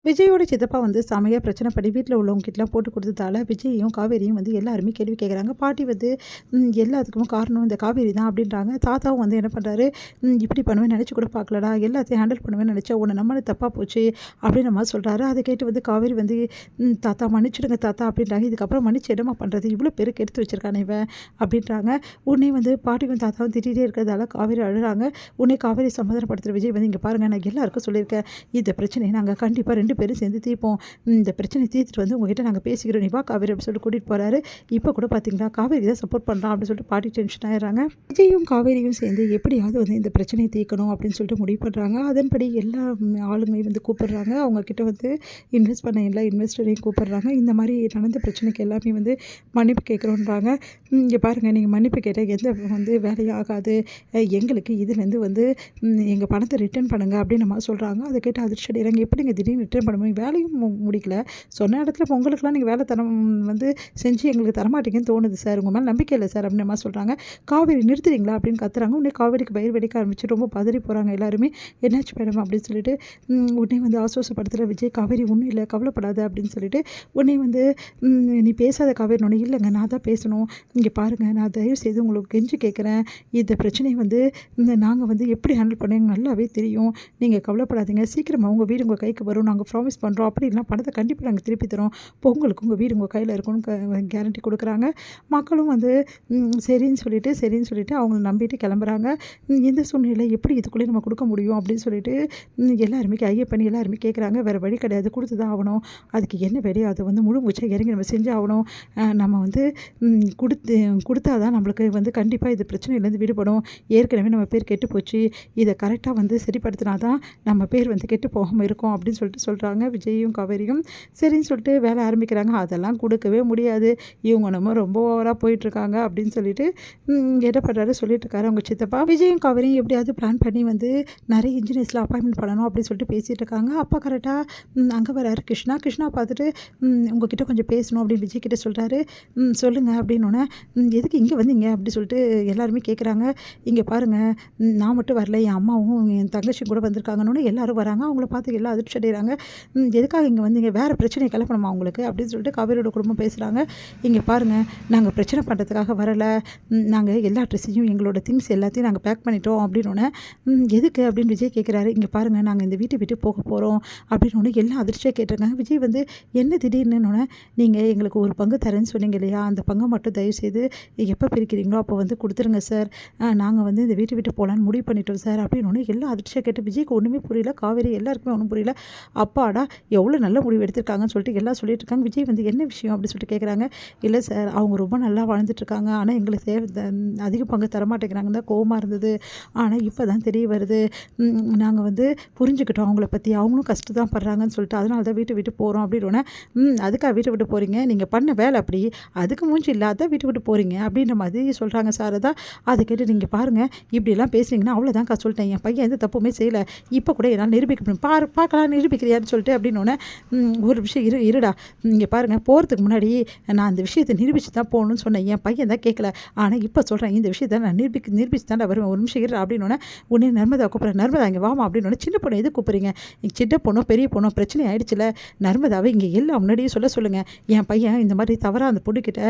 விஜயோட சித்தப்பா வந்து செமையாக பிரச்சனை பண்ணி வீட்டில் உள்ளவங்ககிட்டலாம் போட்டு கொடுத்ததால விஜயையும் காவேரியும் வந்து எல்லாருமே கேள்வி கேட்குறாங்க. பாட்டி வந்து எல்லாத்துக்கும் காரணம் இந்த காவேரி தான் அப்படின்றாங்க. தாத்தாவும் வந்து என்ன பண்ணுறாரு, இப்படி பண்ணுவேன் நினச்சி கூட பார்க்கலடா, எல்லாத்தையும் ஹேண்டில் பண்ணுவேன்னு நினச்சா உன்னை நம்மளே தப்பாக போச்சு அப்படின்ற மாதிரி சொல்கிறாரு. அதை கேட்டு வந்து காவேரி வந்து தாத்தா மன்னிச்சிடுங்க தாத்தா அப்படின்றாங்க. இதுக்கப்புறம் மன்னிச்சு என்னமா பண்ணுறது, இவ்வளோ பேருக்கு எடுத்து வச்சிருக்கானே இவன் அப்படின்றாங்க. உடனே வந்து பாட்டியும் தாத்தாவும் திட்டிகிட்டே இருக்கிறதால காவேரி அழுறாங்க. உடனே காவேரி சமாதானப்படுத்துகிற விஜய் வந்து இங்கே பாருங்கள், நான் எல்லாருக்கும் சொல்லியிருக்கேன், இந்த பிரச்சனையை நாங்கள் கண்டிப்பாக 2 பேரும் சேர்ந்து தீர்ப்போம், இந்த பிரச்சனை தீர்த்துட்டு வந்து உங்ககிட்ட நாங்கள் பேசிக்கிறோம், நீ வா காவேரி அப்படின்னு சொல்லிட்டு கூட்டிகிட்டு போகிறாரு. இப்போ கூட பார்த்தீங்களா காவேரி தான் சப்போர்ட் பண்ணுறான் அப்படின்னு சொல்லிட்டு பாட்டி டென்ஷன் ஆயிடுறாங்க. விஜயும் காவேரியும் சேர்ந்து எப்படியாவது வந்து இந்த பிரச்சனையை தீர்க்கணும் அப்படின்னு சொல்லிட்டு முடிவு பண்ணுறாங்க. அதன்படி எல்லா ஆளுங்களையும் வந்து கூப்பிடுறாங்க. அவங்கக்கிட்ட வந்து இன்வெஸ்ட் பண்ண எல்லா இன்வெஸ்டரையும் கூப்பிடுறாங்க. இந்த மாதிரி நடந்த பிரச்சனைக்கு எல்லாமே வந்து மன்னிப்பு கேட்குறோன்றாங்க. இங்கே பாருங்கள், நீங்கள் மன்னிப்பு கேட்டால் எந்த வந்து வேலையும் ஆகாது, எங்களுக்கு இதுலேருந்து வந்து எங்கள் பணத்தை ரிட்டர்ன் பண்ணுங்கள் அப்படின்னு நம்ம சொல்கிறாங்க. அதை கேட்டு அதிர்ச்சி அடைகிறாங்க. எப்படிங்க திடீர்னு ரிட்டர்ன் பண்ண முடியும், வேலையும் முடிக்கல, சொன்ன இடத்துல பொங்கலுக்குலாம் நீங்கள் வேலை வந்து செஞ்சு எங்களுக்கு தரமாட்டீங்கன்னு தோணுது சார், உங்கள் மேலே நம்பிக்கை இல்லை சார் அப்படின்னு மாதிரி சொல்கிறாங்க. காவேரி நிறுத்துறீங்களா அப்படின்னு கத்துறாங்க. உடனே காவேரிக்கு பயிர் வெடிக்க ஆரம்பிச்சு ரொம்ப பதறி போகிறாங்க எல்லாருமே. என்னாச்சு மேடம் அப்படின்னு சொல்லிட்டு உடனே வந்து ஆசுவாசப்படுத்துகிற விஜய், காவேரி ஒன்றும் இல்லை கவலைப்படாத அப்படின்னு சொல்லிட்டு உடனே வந்து நீ பேசாத காவேரி ஒன்று இல்லைங்க, நான் தான் பேசணும், இங்கே பாருங்கள், நான் தயவு செய்து உங்களுக்கு கெஞ்சி கேட்குறேன், இந்த பிரச்சனையை வந்து நாங்கள் வந்து எப்படி ஹேண்டில் பண்ண நல்லாவே தெரியும், நீங்கள் கவலைப்படாதீங்க, சீக்கிரமாக உங்கள் வீடு உங்கள் கைக்கு வரும், நாங்கள் ப்ராமிஸ் பண்ணுறோம், அப்படி இல்லைனா பணத்தை கண்டிப்பாக நாங்கள் திருப்பி தரோம், பொங்கலுக்கு உங்கள் வீடு உங்கள் கையில் இருக்கும்னு கேரண்டி கொடுக்குறாங்க. மக்களும் வந்து சரின்னு சொல்லிட்டு அவங்கள நம்பிட்டு கிளம்புறாங்க. இந்த சூழ்நிலையில் எப்படி இதுக்குள்ளே நம்ம கொடுக்க முடியும் அப்படின்னு சொல்லிட்டு எல்லாருமே பண்ணி எல்லாருமே கேட்குறாங்க. வேறு வழி கிடையாது, கொடுத்து தான் ஆகணும், அதுக்கு என்ன வேலையோ அதை வந்து முழு மூச்சாக இறங்கி நம்ம செஞ்சு ஆகணும், நம்ம வந்து கொடுத்தா தான் நம்மளுக்கு வந்து கண்டிப்பாக இது பிரச்சனையிலேருந்து விடுபடும், ஏற்கனவே நம்ம பேர் கெட்டு போச்சு, இதை கரெக்டாக வந்து சரிப்படுத்தினா தான் நம்ம பேர் வந்து கெட்டு போகாமல் இருக்கும் அப்படின்னு சொல்லிட்டு சொல்கிறாங்க விஜயும் காவேரியும். சரின்னு சொல்லிட்டு வேலை ஆரம்பிக்கிறாங்க. அதெல்லாம் கொடுக்கவே முடியாது, இவங்க நம்ம ரொம்ப ஓவராக போயிட்டுருக்காங்க அப்படின்னு சொல்லிட்டு என்ன பண்ணுறாரு சொல்லிட்டு இருக்காரு அவங்க சித்தப்பா. விஜயும் காவேரியும் எப்படியாவது பிளான் பண்ணி வந்து நிறைய இன்ஜினியர்ஸில் அப்பாயின்மெண்ட் பண்ணணும் அப்படின்னு சொல்லிட்டு பேசிகிட்டு இருக்காங்க. அப்பா கரெக்டாக அங்கே வராரு கிருஷ்ணா பார்த்துட்டு உங்ககிட்ட கொஞ்சம் பேசணும் அப்படின்னு விஜய் கிட்டே சொல்கிறாரு. சொல்லுங்கள் அப்படின்னோடனே எதுக்கு இங்கே வந்தீங்க அப்படி சொல்லிட்டு எல்லாருமே கேட்குறாங்க. இங்கே பாருங்கள், நான் மட்டும் வரல, என் அம்மாவும் என் தங்கச்சியும் கூட வந்திருக்காங்கன்னு எல்லாரும் வராங்க. அவங்கள பார்த்து எல்லாம் அதிர்ச்சி அடைகிறாங்க. எதுக்காக இங்கே வந்தீங்க, வேறு பிரச்சனையை கிளப்பணுமா அவங்களுக்கு அப்படின்னு சொல்லிட்டு காவேரியோட குடும்பம் பேசுகிறாங்க. இங்கே பாருங்கள், நாங்கள் பிரச்சனை பண்ணுறதுக்காக வரலை, நாங்கள் எல்லா ட்ரெஸ்ஸையும் எங்களோட திங்ஸ் எல்லாத்தையும் நாங்கள் பேக் பண்ணிட்டோம் அப்படின்னோடனே எதுக்கு அப்படின்னு விஜய் கேட்குறாரு. இங்கே பாருங்கள், நாங்கள் இந்த வீட்டை விட்டு போக போகிறோம் அப்படின்னு எல்லாம் அதிர்ச்சியாக கேட்டிருக்காங்க. விஜய் வந்து என்ன திடீர்னுன்னொன்னே, நீங்கள் எங்களுக்கு ஒரு பங்கு தரேன்னு சொன்னீங்க இல்லையா, அந்த பங்கை மட்டும் தயவுசெய்து எப்போ பிரிக்கிறீங்களோ அப்போ வந்து கொடுத்துருங்க சார், நாங்கள் வந்து இந்த வீட்டை விட்டு போகலான்னு முடிவு பண்ணிட்டோம் சார் அப்படின்னு எல்லாம் அதிர்ச்சியாக கேட்டு விஜய்க்கு ஒன்றுமே புரியல. காவேரி எல்லாருக்குமே ஒன்றும் புரியல. அப்பாடா எவ்வளோ நல்ல முடிவு எடுத்திருக்காங்கன்னு சொல்லிட்டு எல்லாம் சொல்லிட்டு இருக்காங்க. விஜய் வந்து என்ன விஷயம் அப்படின்னு சொல்லிட்டு கேட்குறாங்க. இல்லை சார், அவங்க ரொம்ப நல்லா வாழ்ந்துட்டுருக்காங்க, ஆனால் எங்களுக்கு அதிக பங்கு தரமாட்டேங்கிறாங்க தான் கோவமாக இருந்தது, ஆனால் இப்போ தான் தெரிய வருது, நாங்கள் வந்து புரிஞ்சுக்கிட்டோம் அவங்கள பற்றி, அவங்களும் கஷ்டம் தான் படுறாங்கன்னு சொல்லிட்டு அதனால தான் வீட்டை விட்டு போகிறோம் அப்படின்னு. அதுக்காக வீட்டை விட்டு போகிறீங்க, நீங்கள் பண்ண வேலை அப்படி, அதுக்கு மூஞ்சி இல்லாத வீட்டை விட்டு போகிறீங்க அப்படின்ற மாதிரி சொல்கிறாங்க சார். அதை கேட்டு நீங்கள் பாருங்கள், இப்படிலாம் பேசுனீங்கன்னா அவ்வளோதான்க்கா சொல்லிட்டேன், என் பையன் எந்த தப்புமே செய்யலை, இப்போ கூட என்னால் நிரூபிக்க முடியும், பார்க்கலாம் நிரூபிக்கிறியான்னு சொல்லிட்டு அப்படின்னோடனே ஒரு விஷயம் இருடா, இங்கே பாருங்கள், போகிறதுக்கு முன்னாடி நான் அந்த விஷயத்தை நிரூபித்து தான் போகணும்னு சொன்னேன், என் பையன் தான் கேட்கல, ஆனால் இப்போ சொல்கிறேன் இந்த விஷயத்தை நான் நிரூபிச்சு தான் வருவேன், ஒரு நிமிஷம் இருடா அப்படின்னோடனே உடனே நர்மதா கூப்பிட்றேன். நர்மதா இங்கே வாமா அப்படின்னோடனே, சின்ன பொண்ணு எது கூப்பிட்றீங்க, சின்ன பொண்ணோ பெரிய பொண்ணோ பிரச்சனை ஆயிடுச்சுல, நர்மதாவை இங்கே எல்லாம் முன்னாடியே சொல்லுங்கள், என் பையன் இந்த மாதிரி தவறாக அந்த பொண்ணுக்கிட்ட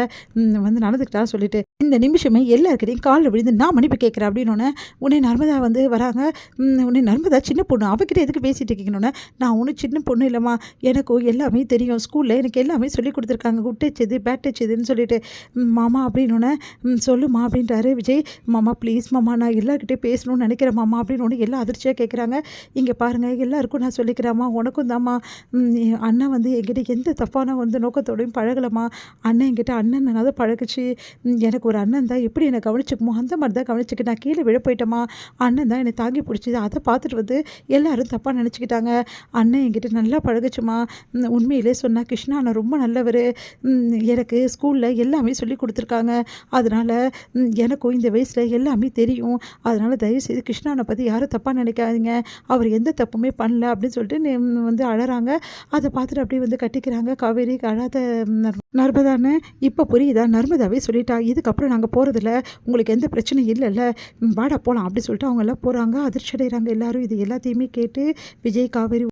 வந்து நடந்துக்கிட்டா சொல்லிட்டு இந்த நிமிஷமே எல்லாருக்கிட்டையும் காலில் விழுந்து நான் மன்னிப்பு கேட்குறேன் அப்படின்னோடனே உடனே நர்மதா வந்து வராங்க. உடனே நர்மதா சின்ன பொண்ணு, அவகிட்ட எதுக்கு பேசிகிட்டு இருக்கீங்கன்னொன்னே, நான் ஒன்றும் சின்ன பொண்ணு இல்லைம்மா, எனக்கும் எல்லாமே தெரியும், ஸ்கூலில் எனக்கு எல்லாமே சொல்லி கொடுத்துருக்காங்க, குட் டச் எது பேட் டச் எதுன்னு சொல்லிட்டு மாமா அப்படின்னோடனே சொல்லுமா அப்படின்றாரு விஜய். மாமா ப்ளீஸ் மாமா, நான் எல்லாருக்கிட்டே பேசணும்னு நினைக்கிறேன் மாமா அப்படின்னு எல்லாம் அதிர்ச்சியாக கேட்குறாங்க. இங்கே பாருங்கள், எல்லாருக்கும் நான் சொல்லிக்கிறேம்மா, உனக்கும் தாம்மா, அண்ணன் வந்து என்கிட்ட எந்த தப்பான வந்து நோக்கத்தோடையும் பழகலைம்மா, அண்ணன் என்கிட்ட அண்ணன் தான் பழகுச்சு, எனக்கு ஒரு அண்ணன் தான் எப்படி என்னை கவனிச்சுக்குமோ அந்த மாதிரி தான் கவனிச்சுக்கு, நான் கீழே விழ போயிட்டேம்மா, அண்ணன் தான் என்னை தாங்கி பிடிச்சிது, அதை பார்த்துட்டு வந்து எல்லோரும் தப்பாக நினச்சிக்கிட்டாங்க, அண்ணன் என்கிட்ட நல்லா பழகுச்சுமா, உண்மையிலே சொன்னால் கிருஷ்ணா அண்ணன் ரொம்ப நல்லவர், எனக்கு ஸ்கூலில் எல்லாமே சொல்லி கொடுத்துருக்காங்க, அதனால் எனக்கும் இந்த வயசில் எல்லாமே தெரியும், அதனால் தயவுசெய்து கிருஷ்ணா அண்ணனை பற்றி யாரும் தப்பாக நினைக்காதீங்க, அவர் எந்த தப்புமே பண்ணல அப்படின்னு சொல்லிட்டு வந்து அழறாங்க. அதை பார்த்துட்டு அப்படியே வந்து கட்டிக்கிறாங்க. காவேரி அழாத நர்மதான்னு இப்போ புரியுதா, நர்மதாவே சொல்லிட்டா, இதுக்கப்புறம் நாங்கள் போகிறதில்ல, உங்களுக்கு எந்த பிரச்சனையும் இல்லைல்ல, வாடா போகலாம் அப்படி சொல்லிட்டு அவங்க எல்லாம் போகிறாங்க. அதிர்ச்சி அடைகிறாங்க எல்லாரும். இது எல்லாத்தையுமே கேட்டு விஜய் காவேரி